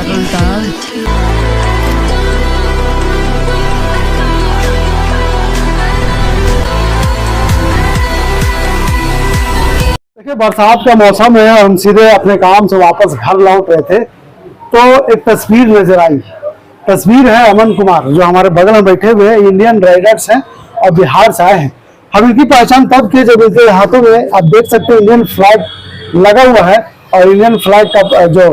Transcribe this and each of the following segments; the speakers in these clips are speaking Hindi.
देखिए, बरसात का मौसम है और हम सीधे अपने काम से वापस घर लौट रहे थे तो एक तस्वीर नजर आई। तस्वीर है अमन कुमार जो हमारे बगल में बैठे हुए हैं, इंडियन राइडर्स हैं और बिहार से आए हैं। हम इनकी पहचान तब किए जब इनके हाथों में आप देख सकते हैं इंडियन फ्लैग लगा हुआ है और इंडियन फ्लैग का जो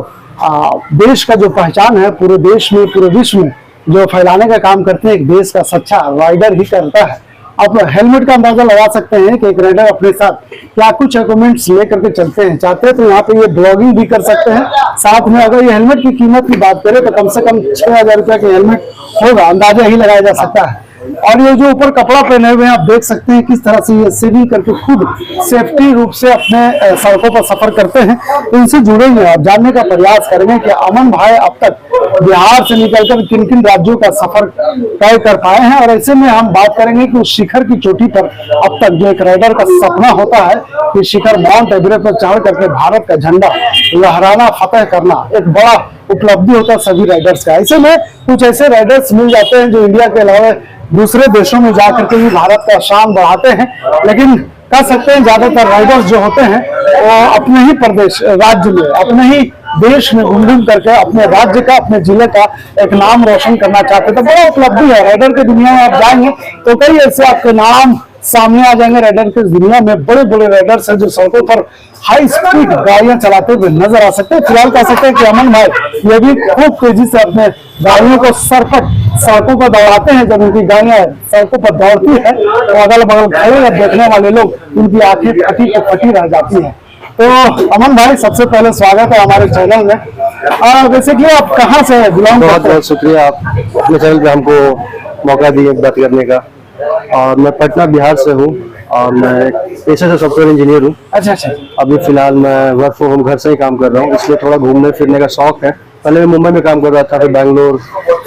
देश का जो पहचान है पूरे देश में पूरे विश्व में जो फैलाने का काम करते हैं एक देश का सच्चा राइडर ही करता है। आप हेलमेट का अंदाजा लगा सकते हैं कि एक राइडर अपने साथ क्या कुछ डॉक्यूमेंट्स लेकर के चलते हैं। चाहते हैं तो यहाँ पे ये ब्लॉगिंग भी कर सकते हैं। साथ में अगर ये हेलमेट की कीमत की बात करें तो कम से कम 6,000 रुपया के हेलमेट होगा, अंदाजा ही लगाया जा सकता है। और ये जो ऊपर कपड़ा पहने हुए हैं आप देख सकते हैं किस तरह से ये सेविंग करके खुद सेफ्टी रूप से अपने सड़कों पर सफर करते हैं। इनसे जुड़ेंगे और जानने का प्रयास करेंगे कि अमन भाई अब तक बिहार से निकलकर किन किन राज्यों का सफर तय कर पाए हैं। और ऐसे में हम बात करेंगे कि उस शिखर की चोटी पर अब तक जो एक राइडर का सपना होता है कि शिखर माउंट एवरेस्ट पर चढ़ करके भारत का झंडा लहराना, फतेह करना एक बड़ा उपलब्धि होता है सभी राइडर्स का। ऐसे में कुछ ऐसे राइडर्स मिल जाते हैं जो इंडिया के अलावा दूसरे देशों में जाकर के भी भारत का शान बढ़ाते हैं। लेकिन कह सकते हैं ज्यादातर राइडर्स जो होते हैं वो अपने ही प्रदेश राज्य में अपने ही देश में घूम घूम करके अपने राज्य का अपने जिले का एक नाम रोशन करना चाहते हैं। तो बड़ा उपलब्धि है। राइडर की दुनिया में आप जाएंगे तो कई ऐसे आपके नाम सामने आ जाएंगे। राइडर की दुनिया में बड़े बड़े राइडर्स हैं जो सड़कों पर हाई स्पीड गाड़ियां चलाते हुए नजर आ सकते हैं। फिलहाल कह सकते हैं कि अमन भाई ये भी खूब तेजी से अपने गाड़ियों को सड़कों पर दौड़ाते हैं। जब उनकी गाड़ियां सड़कों पर दौड़ती है तो अगल बगल खड़े देखने वाले लोग उनकी आंखें फटी को फटी रह जाती है। तो अमन भाई सबसे पहले स्वागत है हमारे चैनल में। बेसिकली आप कहाँ से बिलोंग करते हैं? बहुत बहुत शुक्रिया आप अपने चैनल पे हमको मौका दिए बात करने का। और मैं पटना बिहार से हूँ और मैं पेशे से सॉफ्टवेयर इंजीनियर हूँ। अच्छा। अभी फिलहाल मैं वर्क फ्रॉम होम घर से ही काम कर रहा हूँ, इसलिए थोड़ा घूमने फिरने का शौक है। पहले मैं मुंबई में काम कर रहा था, फिर बैंगलोर,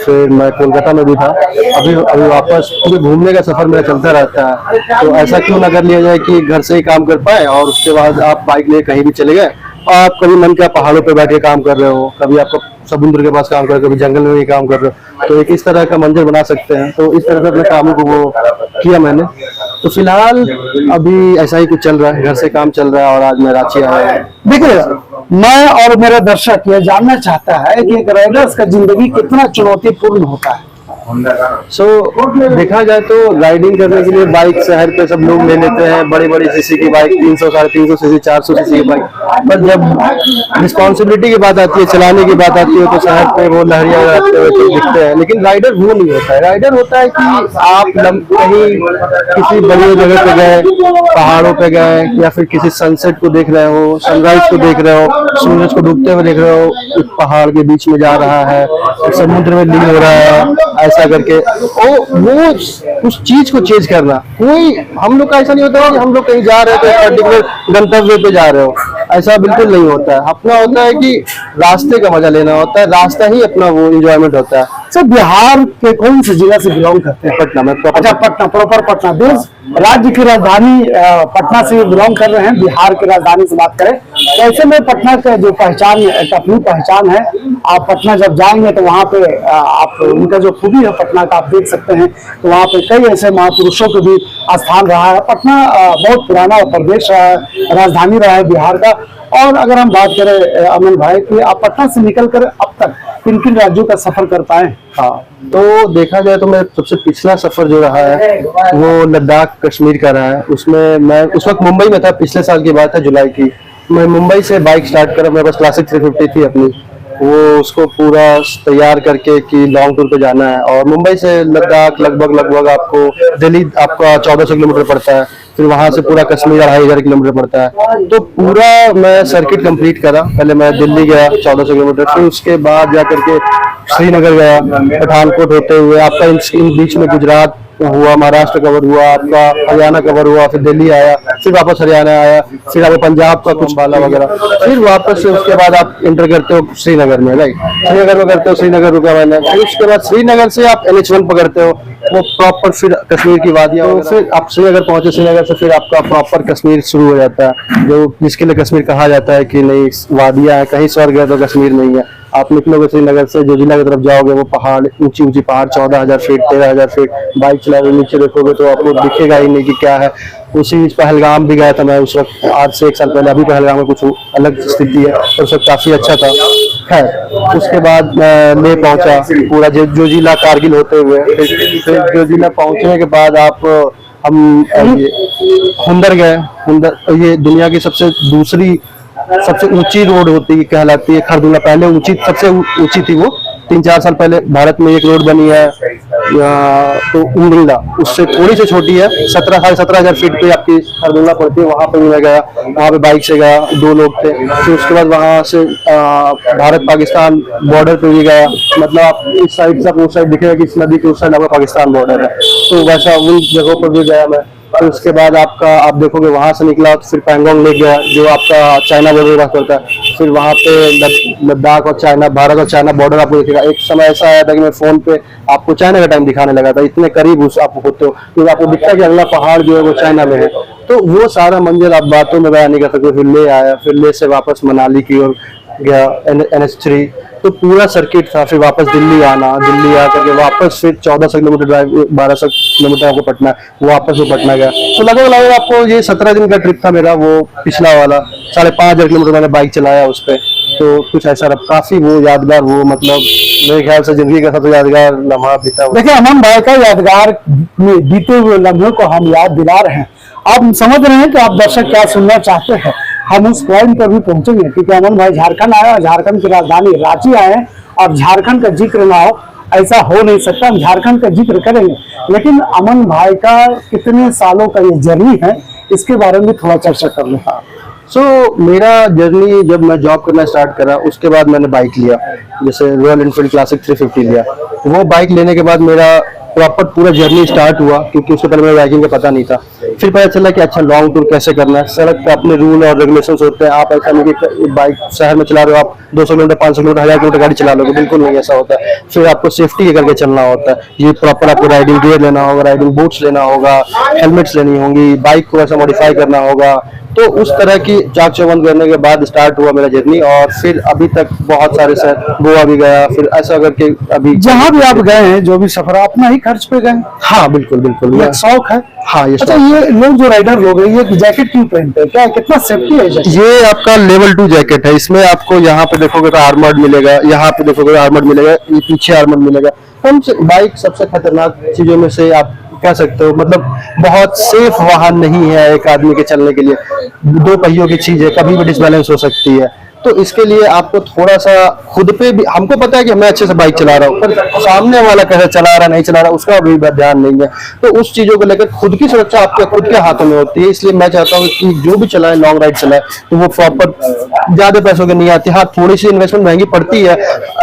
फिर मैं कोलकाता में भी था। अभी वापस पूरे घूमने का सफर मेरा चलता रहता है। तो ऐसा क्यों ना कर लिया जाए कि घर से ही काम कर पाए और उसके बाद आप बाइक ले कहीं भी चले गए। और आप कभी मन क्या पहाड़ों पे बैठ के काम कर रहे हो, कभी आपको समुद्र के पास काम कर रहे हो, कभी जंगल में भी काम कर रहे हो, तो एक इस तरह का मंजर बना सकते हैं। तो इस तरह से अपने कामों को वो किया मैंने। तो फिलहाल अभी ऐसा ही कुछ चल रहा है, घर से काम चल रहा है और आज मैं रांची आया हूँ। देखिए, मैं और मेरे दर्शक ये जानना चाहता है कि एक राइडर्स का जिंदगी कितना चुनौतीपूर्ण होता है। देखा जाए तो राइडिंग करने के लिए बाइक शहर पे सब लोग ले लेते हैं, बड़ी बड़ी सीसी की बाइक, 300, 350 सीसी, 400 सीसी की बाइक। पर जब रिस्पॉन्सिबिलिटी की बात आती है, चलाने की बात आती है, तो शहर पे वो लहरिया रहते हुए दिखते हैं। लेकिन राइडर वो नहीं होता है। राइडर होता है कि आप कहीं किसी बड़ी जगह पे गए, पहाड़ों पे गए, या फिर किसी सनसेट को देख रहे हो, सनराइज को देख रहे हो, सूरज को डूबते हुए देख रहे हो, एक पहाड़ के बीच में जा रहा है, समुद्र में लीन हो रहा है, ऐसा करके वो उस चीज को चेंज करना। कोई हम लोग का ऐसा नहीं होता कि हम लोग कहीं जा रहे हैं तो पर्टिकुलर गंतव्य पे जा रहे हो, ऐसा बिल्कुल नहीं होता है। अपना होता है कि रास्ते का मजा लेना होता है, रास्ता ही अपना वो एंजॉयमेंट होता है। सर, बिहार के कौन से जिला से बिलोंग करते हैं? पटना में। अच्छा, पटना, प्रॉपर पटना। देश राज्य की राजधानी पटना से बिलोंग कर रहे हैं। बिहार की राजधानी से बात करें तो ऐसे में पटना का जो पहचान एक अपनी पहचान है। आप पटना जब जाएंगे तो वहाँ पे आप उनका जो खूबी है पटना का आप देख सकते हैं। तो वहाँ पे कई ऐसे महापुरुषों के भी स्थान रहा है। पटना बहुत पुराना प्रदेश रहा है, राजधानी रहा है बिहार का। और अगर हम बात करें अमन भाई कि आप पटना से निकलकर अब तक किन किन राज्यों का सफर कर पाए? हाँ, तो देखा जाए तो मैं सबसे पिछला सफर जो रहा है वो लद्दाख कश्मीर का रहा है। उसमें मैं उस वक्त मुंबई में था, पिछले साल की बात है, जुलाई की। मैं मुंबई से बाइक स्टार्ट करा, मेरे पास क्लासिक 350 थी अपनी, वो उसको पूरा तैयार करके कि लॉन्ग टूर पे जाना है। और मुंबई से लद्दाख लगभग आपको दिल्ली आपका 1400 किलोमीटर पड़ता है, फिर वहां से पूरा कश्मीर 2500 किलोमीटर पड़ता है। तो पूरा मैं सर्किट कंप्लीट करा। पहले मैं दिल्ली गया 1400 किलोमीटर, फिर उसके बाद जा करके श्रीनगर गया, पठानकोट होते हुए आपका इन बीच में गुजरात हुआ, महाराष्ट्र कवर हुआ, आपका हरियाणा कवर हुआ, फिर दिल्ली आया, फिर वापस हरियाणा आया, फिर आपको पंजाब का कुछ बाला वगैरह, फिर वापस से उसके बाद आप एंटर करते हो श्रीनगर में। राइट, श्रीनगर में करते हो, श्रीनगर रुका मैंने। फिर उसके बाद श्रीनगर से आप NH1 पकड़ते हो, वो प्रॉपर फिर कश्मीर की वादियां। तो फिर आप श्रीनगर पहुंचे, श्रीनगर से फिर आपका प्रॉपर कश्मीर शुरू हो जाता है, जो जिसके लिए कश्मीर कहा जाता है कि नहीं वादियां है, कहीं स्वर्ग है तो कश्मीर नहीं है। आप निकलोगे श्रीनगर से जोजिला की तरफ जाओगे, वो पहाड़ ऊंची ऊंची पहाड़ 14,000 फीट 13,000 फीट, बाइक चला के नीचे देखोगे तो आपको दिखेगा ही नहीं कि क्या है। उसी बीच पहलगाम भी गया था मैं उस वक्त, आज से 1 साल पहले। अभी पहलगाम में कुछ अलग स्थिति है, तो उस वक्त काफी अच्छा था। खैर उसके बाद ले पहुंचा पूरा जोजिला कारगिल होते हुए, फिर जोजिला पहुंचने के बाद आप हम ये हुंदर गए। हुंदर ये दुनिया की सबसे ऊंची रोड होती कहलाती है खरदुंगला। पहले सबसे ऊंची थी वो, 3-4 साल पहले भारत में एक रोड बनी है तो उमरिंदा, उससे थोड़ी सी छोटी है, 17,500 फीट पे आपकी खरदुंगला पड़ती है। वहां पे भी मैं गया, वहां पे बाइक से गया, 2 लोग थे। फिर उसके बाद वहां से भारत पाकिस्तान बॉर्डर पे भी गया, मतलब आप इस साइड से उस साइड दिखेगा कि इस नदी के उस साइड आपका पाकिस्तान बॉर्डर है, तो वैसा उन जगहों पर भी गया मैं। फिर उसके बाद आप देखोगे वहां से निकला तो फिर पैंगोंग लेक गया, जो आपका चाइना बॉर्डर बात करता है। फिर वहां पे लद्दाख और चाइना, भारत और चाइना बॉर्डर आपको दिखेगा। एक समय ऐसा आया था कि मैं फोन पे आपको चाइना का टाइम दिखाने लगा था, इतने करीब उस आप होते हो, क्योंकि आपको दिखता है कि अगला पहाड़ जो है वो चाइना में है। तो वो सारा मंजर आप बातों में बयान नहीं कर सकते। फिर ले आया, फिर ले से वापस मनाली की ओर गया, NH3, तो पूरा सर्किट था। फिर वापस दिल्ली आकर के वापस फिर 1400 किलोमीटर ड्राइव, 1200 किलोमीटर आपको पटना, वापस वो पटना गया। तो लगभग आपको ये 17 दिन का ट्रिप था मेरा, वो पिछला वाला 5,500 किलोमीटर मैंने बाइक चलाया उस पर। तो कुछ ऐसा रहा, काफी वो यादगार, वो मतलब मेरे ख्याल से जिंदगी का सबसे यादगार लम्हा बीता। देखिए अमन भाई का यादगार में बीते हुए लम्हों को हम याद दिला रहे हैं। आप समझ रहे हैं कि आप दर्शक क्या सुनना चाहते हैं। हम उस पॉइंट पर भी पहुंचेंगे, क्योंकि अमन भाई झारखंड आए और झारखंड की राजधानी रांची आए हैं, और झारखंड का जिक्र ना हो ऐसा हो नहीं सकता। हम झारखंड का जिक्र करेंगे, लेकिन अमन भाई का कितने सालों का ये जर्नी है, इसके बारे में थोड़ा चर्चा कर लें। मेरा जर्नी, जब मैं जॉब करना स्टार्ट करा उसके बाद मैंने बाइक लिया, जैसे रॉयल एनफील्ड क्लासिक 350 लिया। वो बाइक लेने के बाद मेरा प्रॉपर पूरा जर्नी स्टार्ट हुआ, क्योंकि उससे पहले मेरे बाइकिंग का पता नहीं था। फिर पता चला कि अच्छा लॉन्ग टूर कैसे करना है, सड़क पे अपने रूल और रेगुलेशंस होते हैं। आप ऐसा नहीं कि बाइक शहर में चला रहे हो, आप 200 किलोमीटर 500 किलोमीटर 1000 किलोमीटर गाड़ी चला लोगे, बिल्कुल नहीं ऐसा होता है। फिर आपको सेफ्टी करके चलना होता है। ये प्रॉपर आपको राइडिंग गियर लेना होगा, राइडिंग बूट्स लेना होगा, हेलमेट्स लेनी होंगी, बाइक को ऐसा मॉडिफाई करना होगा। तो उस तरह की चाक चौबंद करने के बाद स्टार्ट हुआ मेरा जर्नी, और फिर अभी तक बहुत सारे शहर, गोवा भी गया, फिर ऐसा करके अभी जहां भी आप गए हैं, जो भी सफर अपना ही खर्च पे गए। हाँ बिल्कुल बिल्कुल, ये शौक है। हाँ ये अच्छा, ये लोग जो राइडर लोग हैं, ये जैकेट क्यों पहनते हैं, क्या कितना सेफ्टी है जैकेट? ये आपका लेवल 2 जैकेट है। इसमें आपको यहाँ पे देखोगे तो आर्मर्ड मिलेगा, यहाँ पे देखोगे तो आर्मर्ड मिलेगा, ये पीछे आर्मर्ड मिलेगा। बाइक सबसे खतरनाक चीजों में से आप कह सकते हो, मतलब बहुत सेफ वाहन नहीं है एक आदमी के चलने के लिए। 2 पहियों की चीज है, कभी भी डिसबैलेंस हो सकती है। तो इसके लिए आपको थोड़ा सा खुद पे भी, हमको पता है कि मैं अच्छे से बाइक चला रहा हूँ, पर सामने वाला कैसे चला रहा नहीं चला रहा उसका भी ध्यान नहीं है। तो उस चीजों को लेकर खुद की सुरक्षा आपके खुद के हाथों में होती है। इसलिए मैं चाहता हूँ कि जो भी चलाए, लॉन्ग राइड चलाए, तो वो प्रॉपर ज्यादा पैसों की नहीं आती। हाँ थोड़ी सी इन्वेस्टमेंट महंगी पड़ती है,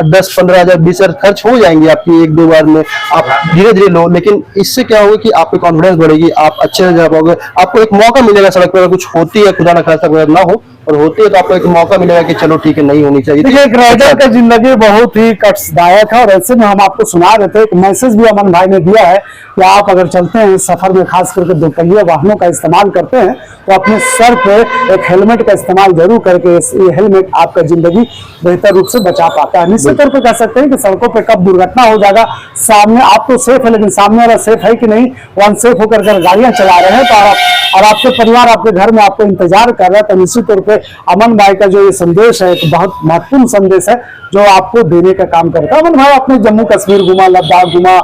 10-15 हजार 20 हजार खर्च हो जाएंगे आपकी 1-2 बार में, आप धीरे धीरे लो। लेकिन इससे क्या होगा कि आपकी कॉन्फिडेंस बढ़ेगी, आप अच्छे से जा पाओगे, आपको एक मौका मिलेगा सड़क पर। अगर कुछ होती है, खुदा ना खास्ता ना हो और होती है, तो आपको एक मौका मिलेगा कि चलो ठीक है, नहीं होनी चाहिए। देखिए एक राइडर का जिंदगी बहुत ही कष्टदायक है, और ऐसे में हम आपको सुना रहे थे, एक मैसेज भी अमन भाई ने दिया है कि आप अगर चलते हैं सफर में, खास करके 2 पहिया वाहनों का इस्तेमाल करते हैं, तो अपने सर पे एक हेलमेट का इस्तेमाल जरूर करके, ये हेलमेट आपका जिंदगी बेहतर रूप से बचा पाता है। निश्चित तौर पर कह सकते हैं कि सड़कों पे कब दुर्घटना हो जाएगा, सामने आप तो सेफ है, लेकिन सामने वाला सेफ है कि नहीं, वो अनसेफ होकर गाड़ियां चला रहे हैं, तो और आपके परिवार आपके घर में आपको इंतजार कर रहा है। तो निश्चित तौर पे अमन भाई का जो ये संदेश है, एक बहुत महत्वपूर्ण संदेश है जो आपको देने का काम करता है। अमन भाई आपने जम्मू कश्मीर घुमा, लद्दाख घुमा,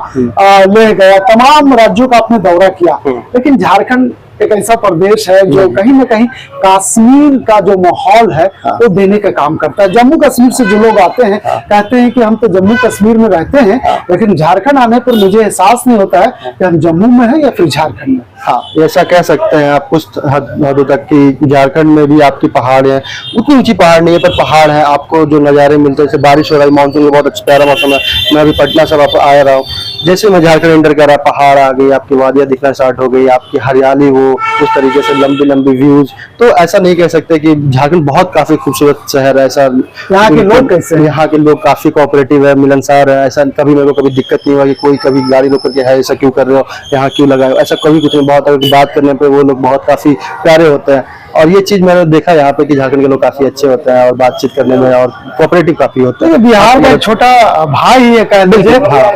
लेह गया, तमाम राज्यों का आपने दौरा किया, लेकिन झारखंड एक ऐसा प्रदेश है जो कहीं ना कहीं कश्मीर का जो माहौल है वो देने का काम करता है। जम्मू कश्मीर से जो लोग आते हैं कहते हैं कि हम तो जम्मू कश्मीर में रहते हैं, लेकिन झारखंड आने पर मुझे एहसास नहीं होता है कि हम जम्मू में हैं या फिर झारखंड में। हाँ ऐसा कह सकते हैं आप कुछ हद तक कि झारखंड में भी आपकी पहाड़ है, उतनी ऊंची पहाड़ नहीं है पर पहाड़ है। आपको जो नज़ारे मिलते हैं, जैसे बारिश हो रही, मानसून में बहुत अच्छा प्यारा मौसम है। मैं अभी पटना से वापस आ रहा हूँ, जैसे मैं झारखंड एंटर करा, पहाड़ आ गई, आपकी वादियाँ दिखना स्टार्ट हो गई, आपकी हरियाली हो, उस तरीके से लंबी लंबी व्यूज। तो ऐसा नहीं कह सकते कि झारखंड बहुत काफी खूबसूरत शहर है। ऐसा यहाँ के लोग कैसे हैं? यहाँ के लोग काफी कोऑपरेटिव है, मिलनसार है। ऐसा कभी मेरे को कभी दिक्कत नहीं हुआ कि कोई कभी गाड़ी रोक करके है ऐसा क्यों कर रहे हो, यहाँ क्यों लगाए हो, ऐसा कभी कुछ नहीं। बहुत बात करने पे वो लोग बहुत काफी प्यारे होते हैं। और ये चीज मैंने देखा यहाँ पे कि झारखंड के लोग काफी अच्छे होते हैं और बातचीत करने में और कोऑपरेटिव काफी होते तो हैं। बिहार का एक छोटा भाई है, कह लीजिए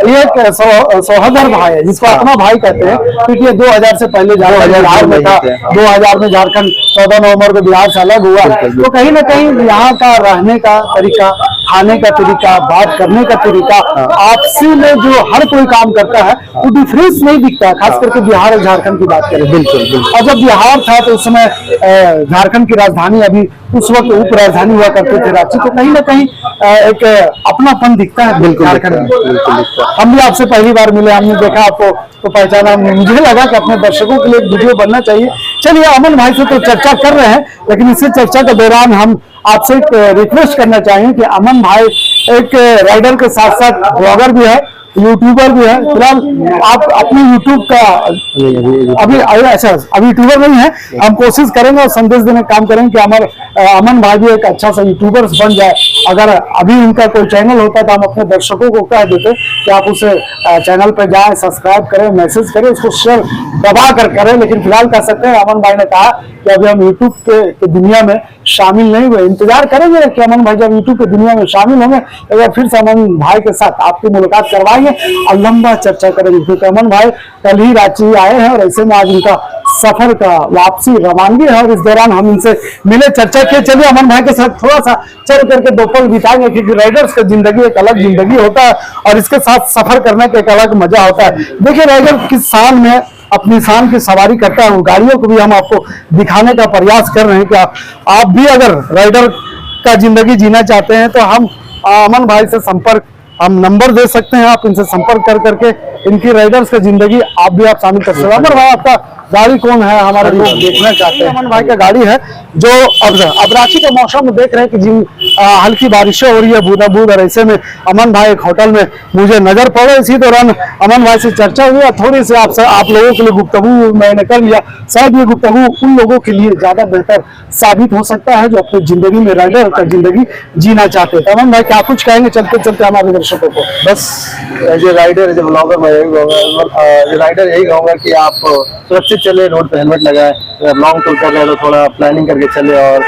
ये एक सौहदर भाई है जिसको अपना भाई कहते हैं, क्योंकि ये 2000 से पहले झारखंड बिहार में था। 2000 में झारखंड 14 नवंबर को बिहार से अलग हुआ। तो कहीं ना कहीं यहाँ का रहने का तरीका, खाने का तरीका, बात करने का तरीका, आपसी में जो हर कोई काम करता है वो डिफरेंस नहीं दिखता है, खास करके बिहार और झारखंड की बात करें। बिल्कुल। और जब बिहार था तो उस समय झारखंड की राजधानी, अभी उस वक्त उप राजधानी हुआ करते थे रांची, तो कहीं ना कहीं एक अपनापन दिखता है बिल्कुल झारखंड में। बिल्कुल। हम भी आपसे पहली बार मिले, हमने देखा आपको तो पहचाना, मुझे लगा कि अपने दर्शकों के लिए एक वीडियो बनना चाहिए। चलिए, अमन भाई से तो चर्चा कर रहे हैं, लेकिन इसी चर्चा के दौरान हम आपसे एक रिक्वेस्ट करना चाहेंगे कि अमन भाई एक राइडर के साथ साथ ब्लॉगर भी है, यूट्यूबर भी है। फिलहाल आप अपने यूट्यूब का अभी यूट्यूबर नहीं है, हम कोशिश करेंगे और संदेश देने का काम करेंगे कि हमारे अमन भाई भी एक अच्छा सा यूट्यूबर बन जाए। अगर अभी उनका कोई चैनल होता तो हम अपने दर्शकों को कह देते कि आप उस चैनल पर जाएं, सब्सक्राइब करें, मैसेज करें, उसको शेयर दबा कर करें। लेकिन फिलहाल कह सकते हैं अमन भाई ने कहा कि अभी हम यूट्यूब के दुनिया में शामिल नहीं हुए, इंतजार करेंगे कि अमन भाई जब यूट्यूब की दुनिया में शामिल होंगे एक बार फिर से अमन भाई के साथ आपकी मुलाकात करवाएंगे और लंबा चर्चा करेंगे, क्योंकि अमन भाई कल ही रांची आए हैं और ऐसे में आज उनका सफर का वापसी रवानगी है और इस दौरान हम इनसे मिले, चर्चा किए। चलिए अमन भाई के साथ थोड़ा सा चल करके दो पल बिताएंगे, क्योंकि राइडर्स का जिंदगी एक अलग जिंदगी होता है और इसके साथ सफर करने का एक अलग मजा होता है। देखिए, राइडर किस शान में अपनी शान की सवारी करता है, उन गाड़ियों को भी हम आपको दिखाने का प्रयास कर रहे हैं कि आप भी अगर राइडर का जिंदगी जीना चाहते हैं तो हम अमन भाई से संपर्क, हम नंबर दे सकते हैं, आप इनसे संपर्क कर करके इनकी राइडर्स का जिंदगी आप भी शामिल कर सकते हैं। अमन भाई, आपका गाड़ी कौन है, हमारे लोग देखना चाहते हैं। अमन भाई का गाड़ी है जो अब रांची के मौसम में देख रहे हैं कि जिन हल्की बारिशें हो रही है, बूंदा-बूंद, और ऐसे में अमन भाई एक होटल में मुझे नजर पड़े। इसी दौरान अमन भाई से चर्चा हुई और थोड़ी सी आपसे आप लोगों के लिए गुफ्तगू मैंने कर लिया। शायद ये गुफ्तगू उन लोगों के लिए ज्यादा बेहतर साबित हो सकता है जो अपनी जिंदगी में राइडर का जिंदगी जीना चाहते हैं। अमन भाई, क्या कुछ कहेंगे चलते चलते हमारे दर्शकों को? बस as a rider, as a blogger, मैं यही कहूँगा, राइडर यही कहूँगा कि आप सुरक्षित चले, रोड पे हेलमेट लगाए, लॉन्ग टूर कर रहे हो तो थोड़ा प्लानिंग करके चले और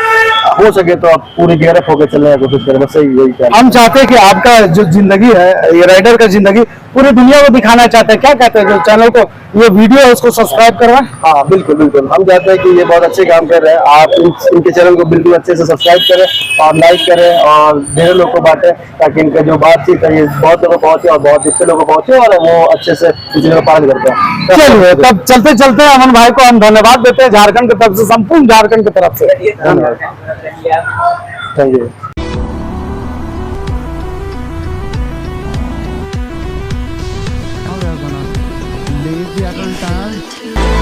हो सके तो आप पूरी गेयरअप होकर चलने की कोशिश करें। बस यही हम चाहते हैं कि आपका जो जिंदगी है, ये राइडर का जिंदगी पूरी दुनिया को दिखाना चाहते हैं। क्या कहते हैं, जो चैनल को ये वीडियो है उसको सब्सक्राइब करवाएं। हाँ बिल्कुल बिल्कुल, हम चाहते हैं कि ये बहुत अच्छे काम कर रहे हैं। आप इनके चैनल को बिल्कुल अच्छे से सब्सक्राइब करें और लाइक करें और ढेर लोग को बांटें, ताकि इनका जो बातचीत है ये बहुत लोगों को पहुंचे और बहुत जितने लोगों को पहुंचे और वो अच्छे से इस चीज का पालन करते हैं। चलिए, तब चलते चलते अमन भाई को हम धन्यवाद देते हैं झारखंड की तरफ से, संपूर्ण झारखंड की तरफ से। धन्यवाद, thank you. Leave the other time.